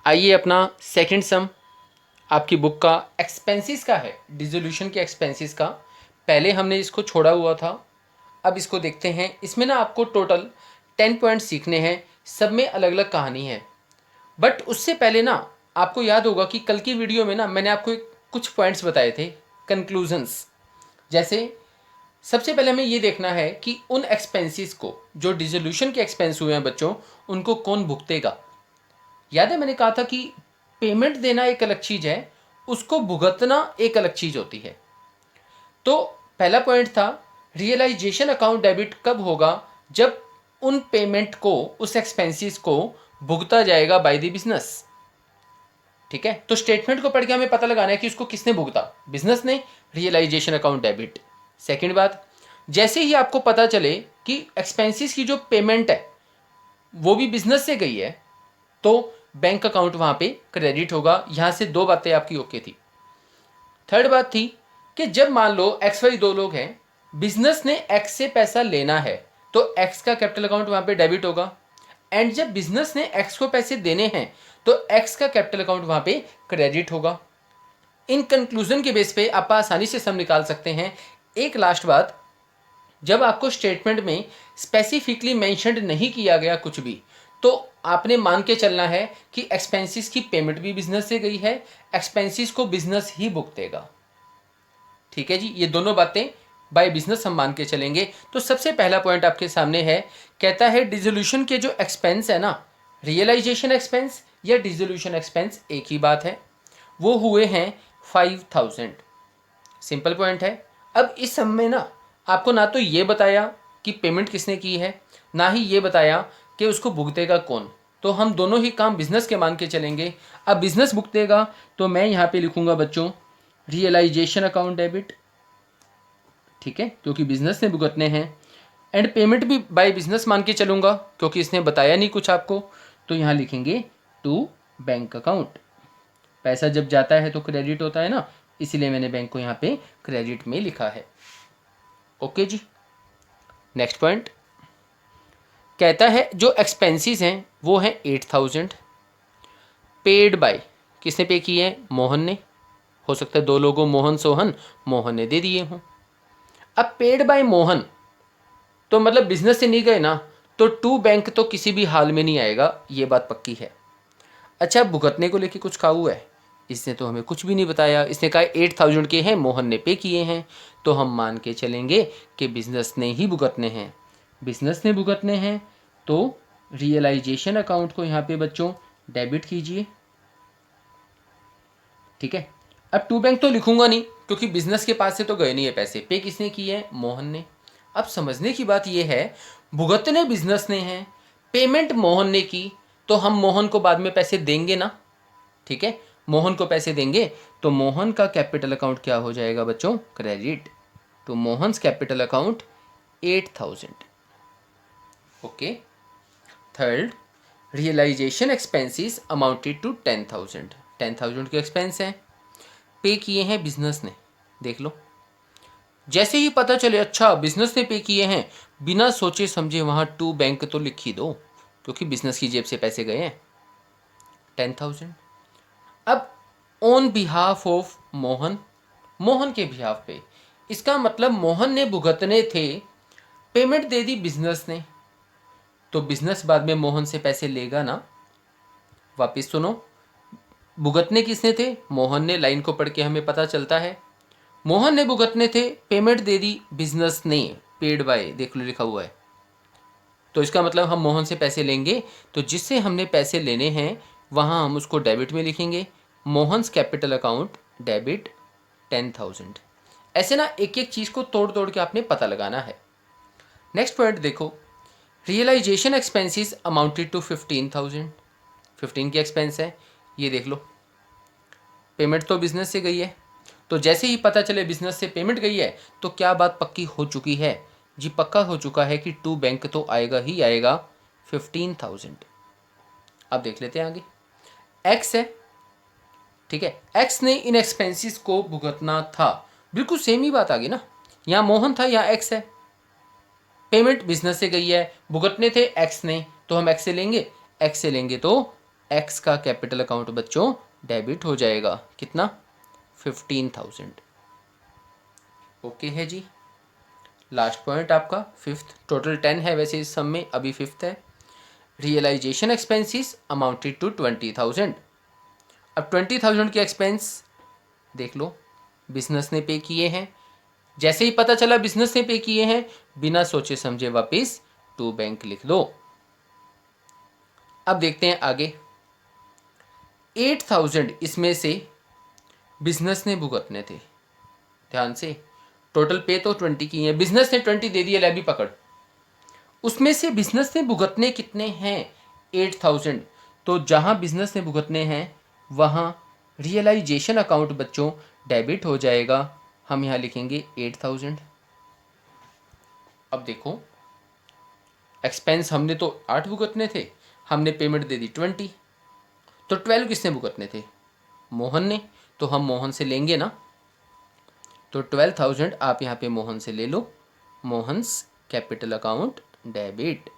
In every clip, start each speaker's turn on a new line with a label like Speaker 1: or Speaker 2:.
Speaker 1: आइए अपना सेकंड सम आपकी बुक का एक्सपेंसेस का है, डिसोल्यूशन के एक्सपेंसेस का। पहले हमने इसको छोड़ा हुआ था, अब इसको देखते हैं। इसमें ना आपको टोटल 10 पॉइंट सीखने हैं, सब में अलग अलग कहानी है। बट उससे पहले ना आपको याद होगा कि कल की वीडियो में ना मैंने आपको कुछ पॉइंट्स बताए थे, कंक्लूजन्स। जैसे सबसे पहले हमें ये देखना है कि उन एक्सपेंसेस को जो डिसोल्यूशन के एक्सपेंस हुए हैं बच्चों, उनको कौन भुगतेगा। याद है मैंने कहा था कि पेमेंट देना एक अलग चीज़ है, उसको भुगतना एक अलग चीज़ होती है। तो पहला पॉइंट था रियलाइजेशन अकाउंट डेबिट कब होगा, जब उन पेमेंट को, उस एक्सपेंसेस को भुगता जाएगा बाय द बिजनेस। ठीक है, तो स्टेटमेंट को पढ़ के हमें पता लगाना है कि उसको किसने भुगता, बिजनेस ने, रियलाइजेशन अकाउंट डेबिट। सेकंड बात, जैसे ही आपको पता चले कि एक्सपेंसेस की जो पेमेंट है वो भी बिजनेस से गई है, तो बैंक अकाउंट वहां पे क्रेडिट होगा। यहां से दो बातें आपकी ओके थी। थर्ड बात थी कि जब मान लो एक्स वाई दो लोग हैं, बिजनेस ने एक्स से पैसा लेना है, तो एक्स का कैपिटल अकाउंट वहां पे डेबिट होगा। एंड जब बिजनेस ने एक्स को पैसे देने हैं, तो एक्स का कैपिटल अकाउंट वहां पे क्रेडिट होगा। इन कंक्लूजन के बेस पे आप आसानी से सम निकाल सकते हैं। एक लास्ट बात, जब आपको स्टेटमेंट में स्पेसिफिकली मेंशन्ड नहीं किया गया कुछ भी, तो आपने मान के चलना है कि एक्सपेंसेस की पेमेंट भी बिजनेस से गई है, एक्सपेंसेस को बिजनेस ही भुगतेगा। ठीक है जी, ये दोनों बातें बाय बिजनेस हम मान के चलेंगे। तो सबसे पहला पॉइंट आपके सामने है, कहता है डिसोल्यूशन के जो एक्सपेंस है ना, रियलाइजेशन एक्सपेंस या डिसोल्यूशन एक्सपेंस एक ही बात है, वो हुए हैं 5000। सिंपल पॉइंट है। अब इस सम में ना आपको ना तो ये बताया कि पेमेंट किसने की है, ना ही ये बताया कि उसको भुगतेगा कौन। तो हम दोनों ही काम बिजनेस के मान के चलेंगे। अब बिजनेस भुगतेगा तो मैं यहाँ पे लिखूंगा बच्चों रियलाइजेशन अकाउंट डेबिट। ठीक है, क्योंकि बिजनेस ने भुगतने हैं। एंड पेमेंट भी बाय बिजनेस मान के चलूंगा क्योंकि इसने बताया नहीं कुछ आपको। तो यहाँ लिखेंगे टू बैंक अकाउंट। पैसा जब जाता है तो क्रेडिट होता है ना, इसीलिए मैंने बैंक को यहाँ पे क्रेडिट में लिखा है। ओके जी। नेक्स्ट पॉइंट कहता है जो एक्सपेंसेस हैं वो हैं 8000, पेड बाय, किसने पे किए हैं, मोहन ने। हो सकता है दो लोगों, मोहन सोहन, मोहन ने दे दिए हों। अब पेड बाय मोहन तो मतलब बिजनेस से नहीं गए ना, तो टू बैंक तो किसी भी हाल में नहीं आएगा, ये बात पक्की है। अच्छा, भुगतने को लेके कुछ कहा हुआ है, इसने तो हमें कुछ भी नहीं बताया। इसने कहा 8000 के हैं, मोहन ने पे किए हैं, तो हम मान के चलेंगे कि बिजनेस ने ही भुगतने हैं। बिजनेस ने भुगतने हैं तो रियलाइजेशन अकाउंट को यहाँ पे बच्चों डेबिट कीजिए। ठीक है, अब टू बैंक तो लिखूंगा नहीं क्योंकि बिजनेस के पास से तो गए नहीं है पैसे, पे किसने किए हैं, मोहन ने। अब समझने की बात यह है, भुगतने बिजनेस ने हैं, पेमेंट मोहन ने की, तो हम मोहन को बाद में पैसे देंगे ना। ठीक है, मोहन को पैसे देंगे तो मोहन का कैपिटल अकाउंट क्या हो जाएगा बच्चों, क्रेडिट। तो Mohan's capital account 8000। Okay. Third, realisation expenses amounted to 10,000। 10,000 के एक्सपेंस हैं, पे किए हैं बिजनेस ने। देख लो, जैसे ही पता चले अच्छा बिजनेस ने पे किए हैं, बिना सोचे समझे वहां टू बैंक तो लिख ही दो क्योंकि बिजनेस की जेब से पैसे गए हैं 10,000। अब on behalf of Mohan, Mohan के बिहाफ पे, इसका मतलब मोहन ने भुगतने थे, पेमेंट दे दी बिजनेस ने, तो बिजनेस बाद में मोहन से पैसे लेगा ना। वापिस सुनो, भुगतने किसने थे, मोहन ने। लाइन को पढ़ के हमें पता चलता है मोहन ने भुगतने थे, पेमेंट दे दी बिजनेस ने, पेड बाय, देख लो लिखा हुआ है। तो इसका मतलब हम मोहन से पैसे लेंगे, तो जिससे हमने पैसे लेने हैं वहां हम उसको डेबिट में लिखेंगे, मोहन्स कैपिटल अकाउंट डेबिट 10,000। ऐसे ना एक एक चीज़ को तोड़ तोड़ के आपने पता लगाना है। नेक्स्ट पॉइंट देखो, रियलाइजेशन एक्सपेंसेस अमाउंटेड टू 15,000। 15 के एक्सपेंस है, ये देख लो, पेमेंट तो बिजनेस से गई है, तो जैसे ही पता चले बिजनेस से पेमेंट गई है तो क्या बात पक्की हो चुकी है जी, पक्का हो चुका है कि टू बैंक तो आएगा ही आएगा 15,000। अब देख लेते हैं आगे, एक्स है। ठीक है, एक्स ने इन एक्सपेंसेस को भुगतना था, बिल्कुल सेम ही बात आ गई ना। यहाँ मोहन था, यहाँ एक्स है, पेमेंट बिजनेस से गई है, भुगतने थे एक्स ने, तो हम एक्स से लेंगे, एक्स से लेंगे तो एक्स का कैपिटल अकाउंट बच्चों डेबिट हो जाएगा। कितना? 15,000। ओके है जी। लास्ट पॉइंट आपका फिफ्थ, टोटल 10 है वैसे इस सम में, अभी फिफ्थ है। Realisation expenses amounted to 20,000। अब 20,000 के एक्सपेंस देख लो, बिजनेस ने पे किए हैं। जैसे ही पता चला बिजनेस ने पे किए हैं, बिना सोचे समझे वापस टू बैंक लिख दो। अब देखते हैं आगे। 8,000 इसमें से बिजनेस ने भुगतने थे। ध्यान से, टोटल पे तो 20 की है, बिजनेस ने 20 दे दिया, ले भी पकड़। उसमें से बिजनेस ने भुगतने कितने हैं? 8,000। तो जहां बिजनेस ने भुगतने हैं वहां रियलाइजेशन अकाउंट बच्चों डेबिट हो जाएगा। हम यहां लिखेंगे 8,000। अब देखो, एक्सपेंस हमने तो 8 भुगतने थे, हमने पेमेंट दे दी 20, तो 12 किसने भुगतने थे? मोहन ने। तो हम मोहन से लेंगे ना, तो 12,000 आप यहाँ पे मोहन से ले लो, मोहन्स कैपिटल अकाउंट डेबिट।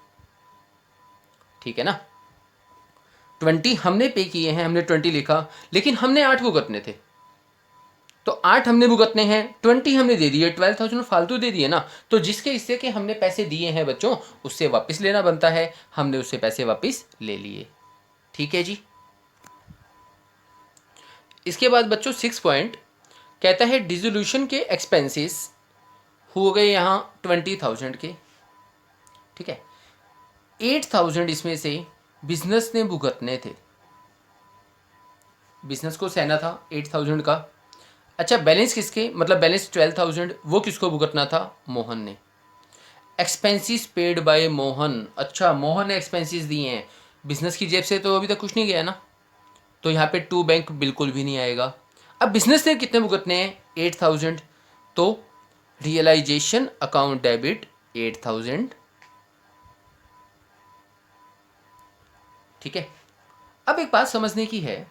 Speaker 1: ठीक है ना? 20 हमने पे किए हैं, हमने 20 लिखा, लेकिन हमने 8 भुगतने थे, तो 8 हमने भुगतने हैं, 20 हमने दे दिए, 12,000 फालतू दे दिए ना। तो जिसके हिस्से के हमने पैसे दिए हैं बच्चों, उससे वापस लेना बनता है, हमने उससे पैसे वापस ले लिए। ठीक है जी। इसके बाद बच्चों 6 पॉइंट कहता है डिसोल्यूशन के एक्सपेंसेस हो गए यहाँ 20,000 के। ठीक है, 8,000 इसमें से बिजनेस ने भुगतने थे, बिजनेस को सहना था 8,000 का। अच्छा, बैलेंस किसके, मतलब बैलेंस 12,000, वो किसको भुगतना था? मोहन ने। Expenses paid by Mohan. अच्छा, मोहन ने एक्सपेंसेस दिए हैं, बिजनेस की जेब से तो अभी तक कुछ नहीं गया ना, तो यहाँ पे टू बैंक बिल्कुल भी नहीं आएगा। अब बिजनेस ने कितने भुगतने हैं? 8,000। तो रियलाइजेशन अकाउंट डेबिट 8,000। ठीक है। अब एक बात समझने की है,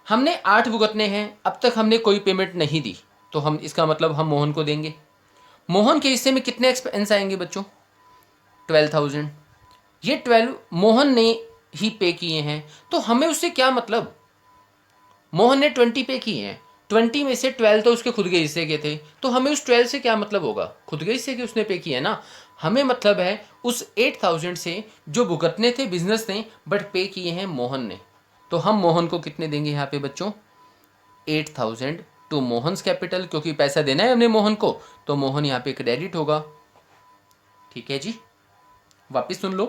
Speaker 1: हमने 8 भुगतने हैं, अब तक हमने कोई पेमेंट नहीं दी, तो हम इसका मतलब हम मोहन को देंगे। मोहन के हिस्से में कितने एक्सपेंस आएंगे बच्चों? 12,000। ये 12 मोहन ने ही पे किए हैं, तो हमें उससे क्या मतलब? मोहन ने 20 पे किए हैं, 20 में से 12 तो उसके खुद के हिस्से के थे, तो हमें उस 12 से क्या मतलब होगा? खुद के हिस्से के उसने पे किए ना। हमें मतलब है उस 8,000 से जो भुगतने थे बिजनेस ने, बट पे किए हैं मोहन ने। तो हम मोहन को कितने देंगे यहाँ पे बच्चों? 8,000 टू मोहन्स कैपिटल, क्योंकि पैसा देना है हमने मोहन को, तो मोहन यहाँ पे क्रेडिट होगा। ठीक है जी, वापिस सुन लो।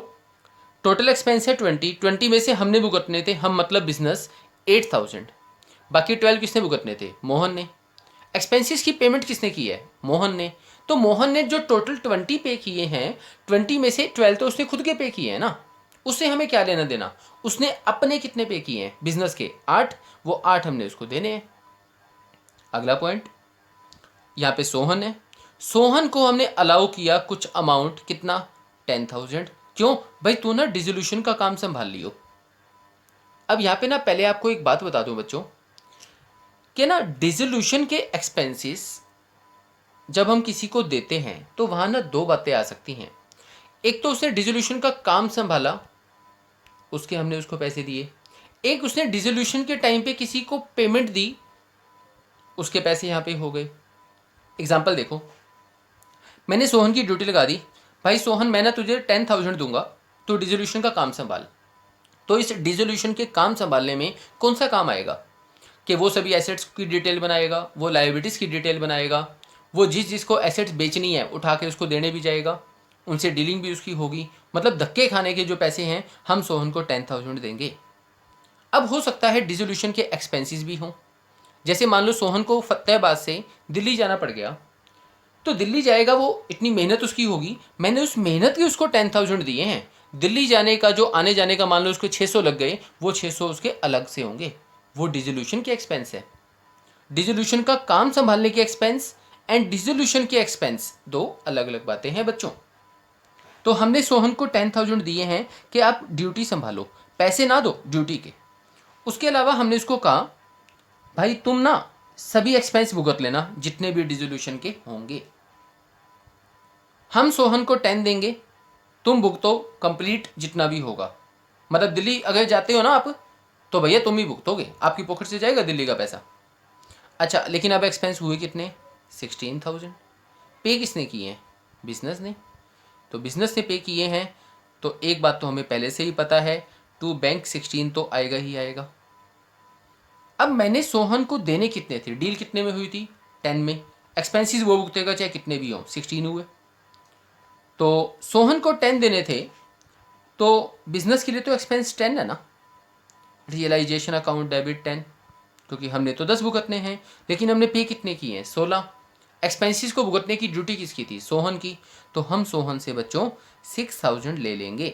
Speaker 1: टोटल एक्सपेंस है 20 में से हमने भुगतने थे, हम मतलब बिजनेस 8,000, बाकी 12 किसने भुगतने थे? मोहन ने। एक्सपेंसेस की पेमेंट किसने की है? मोहन ने। तो मोहन ने जो टोटल 20 पे किए हैं, 20 में से 12 तो उसने खुद के पे किए हैं ना, उससे हमें क्या लेना देना? उसने अपने कितने पे किए हैं बिजनेस के? 8, वो 8 हमने उसको देने हैं। अगला पॉइंट, यहाँ पे सोहन है, सोहन को हमने अलाउ किया कुछ अमाउंट, कितना? 10,000। क्यों भाई? तू ना डिसोल्यूशन का काम संभाल लियो। अब यहाँ पे ना पहले आपको एक बात बता दूं बच्चों, कि ना डिसोल्यूशन के एक्सपेंसेस जब हम किसी को देते हैं तो वहाँ ना दो बातें आ सकती हैं। एक तो उसने डिसोल्यूशन का काम संभाला, उसके हमने उसको पैसे दिए। एक उसने डिसोल्यूशन के टाइम पे किसी को पेमेंट दी, उसके पैसे यहाँ पे हो गए। एग्जाम्पल देखो, मैंने सोहन की ड्यूटी लगा दी, भाई सोहन मैं ना तुझे 10,000 दूंगा, तो डिसोल्यूशन का काम संभाल। तो इस डिसोल्यूशन के काम संभालने में कौन सा काम आएगा? कि वो सभी एसेट्स की डिटेल बनाएगा, वो लाइबिलिटीज़ की डिटेल बनाएगा, वो जिस जिसको एसेट्स बेचनी है उठा के उसको देने भी जाएगा, उनसे डीलिंग भी उसकी होगी। मतलब धक्के खाने के जो पैसे हैं हम सोहन को 10,000 देंगे। अब हो सकता है डिसोल्यूशन के एक्सपेंसेस भी हों, जैसे मान लो सोहन को फतेहाबाद से दिल्ली जाना पड़ गया, तो दिल्ली जाएगा वो, इतनी मेहनत उसकी होगी, मैंने उस मेहनत के उसको 10,000 दिए हैं। दिल्ली जाने का जो आने जाने का मान लो उसको 600 लग गए, वो 600 उसके अलग से होंगे, वो डिसोल्यूशन के एक्सपेंस है। डिसोल्यूशन का काम संभालने के एक्सपेंस एंड डिसोल्यूशन के एक्सपेंस दो अलग अलग बातें हैं बच्चों। तो हमने सोहन को 10,000 दिए हैं कि आप ड्यूटी संभालो, पैसे ना दो ड्यूटी के। उसके अलावा हमने उसको कहा भाई तुम ना सभी एक्सपेंस भुगत लेना जितने भी डिसोल्यूशन के होंगे। हम सोहन को 10 देंगे, तुम भुगतो कंप्लीट जितना भी होगा। मतलब दिल्ली अगर जाते हो ना आप, तो भैया तुम ही भुगतोगे, आपकी पॉकेट से जाएगा दिल्ली का पैसा। अच्छा, लेकिन अब एक्सपेंस हुए कितने, 16,000। पे किसने किए हैं, बिजनेस ने। तो बिजनेस ने पे किए हैं, तो एक बात तो हमें पहले से ही पता है, टू बैंक 16 तो आएगा ही आएगा। अब मैंने सोहन को देने कितने थे, डील कितने में हुई थी, 10 में। एक्सपेंसिस वो भुगतेगा चाहे कितने भी हों, 16 हुए। तो सोहन को 10 देने थे, तो बिजनेस के लिए तो एक्सपेंस 10 है ना। रियलाइजेशन अकाउंट डेबिट 10, क्योंकि हमने तो 10 भुगतने हैं, लेकिन हमने पे कितने किए हैं, 16। एक्सपेंसिस को भुगतने की ड्यूटी किसकी थी, सोहन की। तो हम सोहन से बच्चों 6,000 ले लेंगे।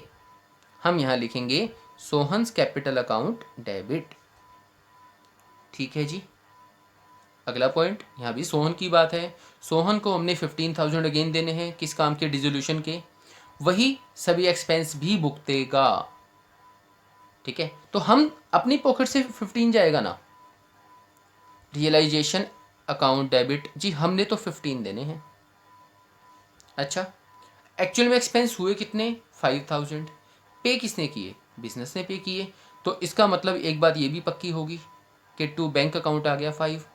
Speaker 1: हम यहाँ लिखेंगे सोहन्स कैपिटल अकाउंट डेबिट। ठीक है जी। अगला पॉइंट, यहाँ भी सोहन की बात है। सोहन को हमने 15,000 अगेन देने हैं, किस काम के, डिसोल्यूशन के। वही सभी एक्सपेंस भी भुगतेगा। ठीक है, तो हम अपनी पॉकेट से 15 जाएगा ना। रियलाइजेशन अकाउंट डेबिट जी, हमने तो 15 देने हैं। अच्छा, एक्चुअल में एक्सपेंस हुए कितने, 5,000। पे किसने किए, बिजनेस ने पे किए। तो इसका मतलब एक बात ये भी पक्की होगी कि टू बैंक अकाउंट आ गया 5।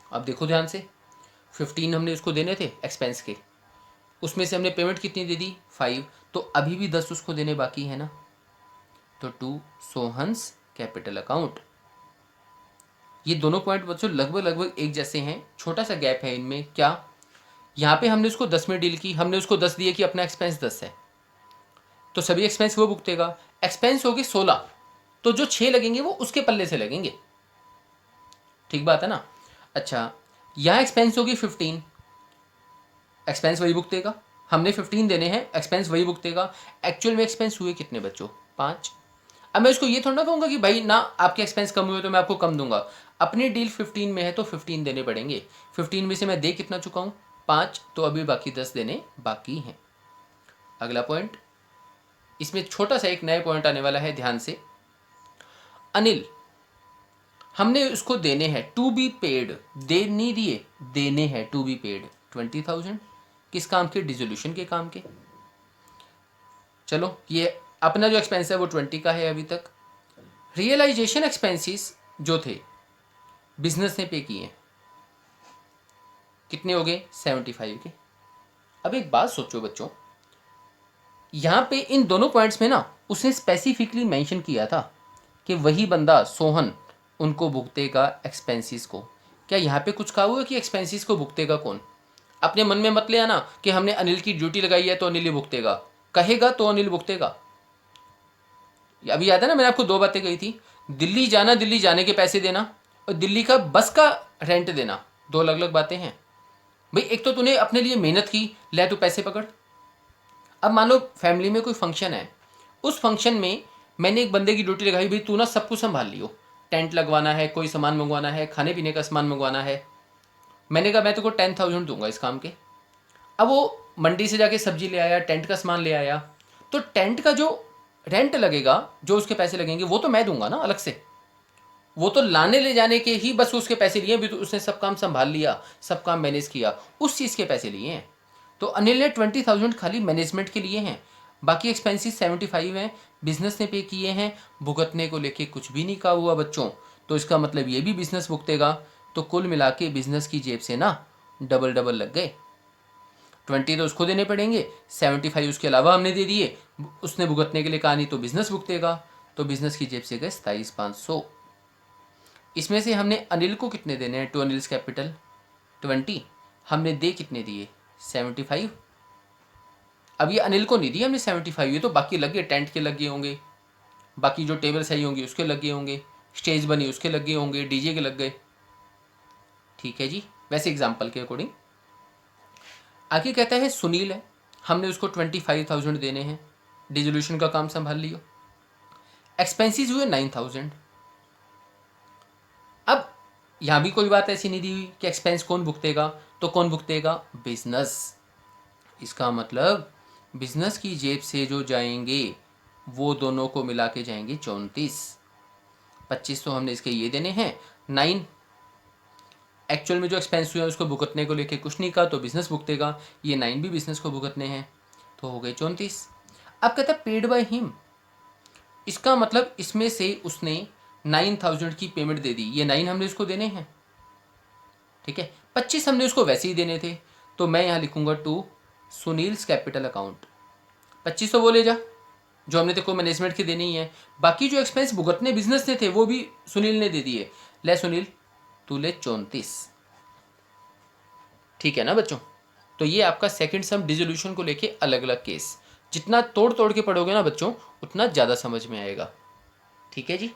Speaker 1: अब देखो ध्यान से, 15 हमने उसको देने थे एक्सपेंस के, उसमें से हमने पेमेंट कितनी दे दी, 5। तो अभी भी 10 उसको देने बाकी है ना। तो टू सोहन्स कैपिटल अकाउंट। ये दोनों पॉइंट बच्चों लगभग लगभग एक जैसे हैं, छोटा सा गैप है इनमें। क्या, यहाँ पे हमने उसको 10 में डील की, हमने उसको 10 दिए कि अपना एक्सपेंस 10 है, तो सभी एक्सपेंस वो भुगतेगा। एक्सपेंस हो गए 16, तो जो 6 लगेंगे वो उसके पल्ले से लगेंगे। ठीक बात है ना। अच्छा, यहाँ एक्सपेंस होगी 15, एक्सपेंस वही भुगतेगा। हमने 15 देने हैं, एक्सपेंस वही भुगतेगा। एक्चुअल में एक्सपेंस हुए कितने बच्चों, 5। अब मैं इसको ये थोड़ा ना कहूँगा कि भाई ना आपके एक्सपेंस कम हुए तो मैं आपको कम दूंगा। अपनी डील 15 में है तो 15 देने पड़ेंगे। 15 में से मैं दे कितना चुका हूँ, 5, तो अभी बाकी 10 देने बाकी हैं। अगला पॉइंट, इसमें छोटा सा एक नया पॉइंट आने वाला है, ध्यान से। अनिल, हमने उसको देने हैं टू बी पेड, दे नहीं दिए, देने हैं टू बी पेड 20,000। किस काम के, डिसोल्यूशन के काम के। चलो, ये अपना जो एक्सपेंस है वो 20 का है अभी तक। रियलाइजेशन एक्सपेंसेस जो थे बिजनेस ने पे किए, कितने हो गए, 75 के। अब एक बात सोचो बच्चों, यहाँ पे इन दोनों पॉइंट्स में ना उसने स्पेसिफिकली मेंशन किया था कि वही बंदा सोहन उनको भुगतेगा एक्सपेंसेस को। क्या यहाँ पे कुछ कहा हुआ है कि एक्सपेंसेस को भुगतेगा कौन। अपने मन में मत ले आना कि हमने अनिल की ड्यूटी लगाई है तो अनिल ही भुगतेगा, कहेगा तो अनिल भुगतेगा। अभी याद है ना, मैंने आपको 2 बातें कही थी, दिल्ली जाना, दिल्ली जाने के पैसे देना, और दिल्ली का बस का रेंट देना, 2 अलग अलग बातें हैं। भाई एक तो तूने अपने लिए मेहनत की, ले तू पैसे पकड़। अब मान लो फैमिली में कोई फंक्शन है, उस फंक्शन में मैंने एक बंदे की ड्यूटी लगाई, भाई तू ना सब कुछ संभाल लियो, टेंट लगवाना है, कोई सामान मंगवाना है, खाने पीने का सामान मंगवाना है। मैंने कहा मैं तेको 10,000 दूंगा इस काम के। अब वो मंडी से जाके सब्जी ले आया, टेंट का सामान ले आया, तो टेंट का जो रेंट लगेगा, जो उसके पैसे लगेंगे वो तो मैं दूंगा ना अलग से। वो तो लाने ले जाने के ही बस उसके पैसे लिए, भी तो उसने सब काम संभाल लिया, सब काम मैनेज किया, उस चीज़ के पैसे लिए हैं। तो अनिल ने 20,000 खाली मैनेजमेंट के लिए हैं, बाकी एक्सपेंसिस 75 हैं, बिजनेस ने पे किए हैं। भुगतने को लेके कुछ भी नहीं कहा हुआ बच्चों, तो इसका मतलब ये भी बिजनेस भुगतेगा। तो कुल मिला के बिजनेस की जेब से ना डबल डबल लग गए। 20 तो उसको देने पड़ेंगे, 75 उसके अलावा हमने दे दिए, उसने भुगतने के लिए कहा नहीं तो बिजनेस भुगतेगा। तो बिजनेस की जेब से गए 27,500। इसमें से हमने अनिल को कितने देने हैं, टू अनिल्स कैपिटल 20, हमने दे कितने दिए, 75। अब ये अनिल को नहीं दिए हमने 75, ये तो बाकी लग गए, टेंट के लग गए होंगे, बाकी जो टेबल सही होंगी उसके लग गए होंगे, स्टेज बनी उसके लग गए होंगे, डीजे के लग गए। ठीक है जी, वैसे एग्जाम्पल के अकॉर्डिंग। आगे कहता है सुनील है, हमने उसको 25,000 देने हैं, डिजोल्यूशन का काम संभाल लियो। एक्सपेंसिस हुए 9,000। अब यहाँ भी कोई बात ऐसी नहीं दी हुई कि एक्सपेंस कौन भुगतेगा, तो कौन भुगतेगा, बिजनेस। इसका मतलब बिजनेस की जेब से जो जाएंगे वो दोनों को मिला के जाएंगे 34। 25 तो हमने इसके ये देने हैं, 9 एक्चुअल में जो एक्सपेंस हुए हैं उसको भुगतने को लेके कुछ नहीं कहा, तो बिजनेस भुगतेगा, ये 9 भी बिजनेस को भुगतने हैं, तो हो गए 34। अब कहता है पेड बाय हिम, इसका मतलब इसमें से उसने 9,000 की पेमेंट दे दी, ये 9 हमने उसको देने हैं, ठीक है। 25 हमने उसको वैसे ही देने थे, तो मैं यहाँ लिखूंगा टू सुनील्स कैपिटल अकाउंट। 25 तो वो ले जा जो हमने तेको मैनेजमेंट के देने ही है, बाकी जो एक्सपेंस भुगतने बिजनेस ने थे वो भी सुनील ने दे दिए। ले सुनील तू ले 34, ठीक है ना बच्चों। तो ये आपका सेकंड सम डिसोल्यूशन को लेके अलग अलग केस, जितना तोड़ तोड़ के पढ़ोगे ना बच्चों उतना ज़्यादा समझ में आएगा, ठीक है जी।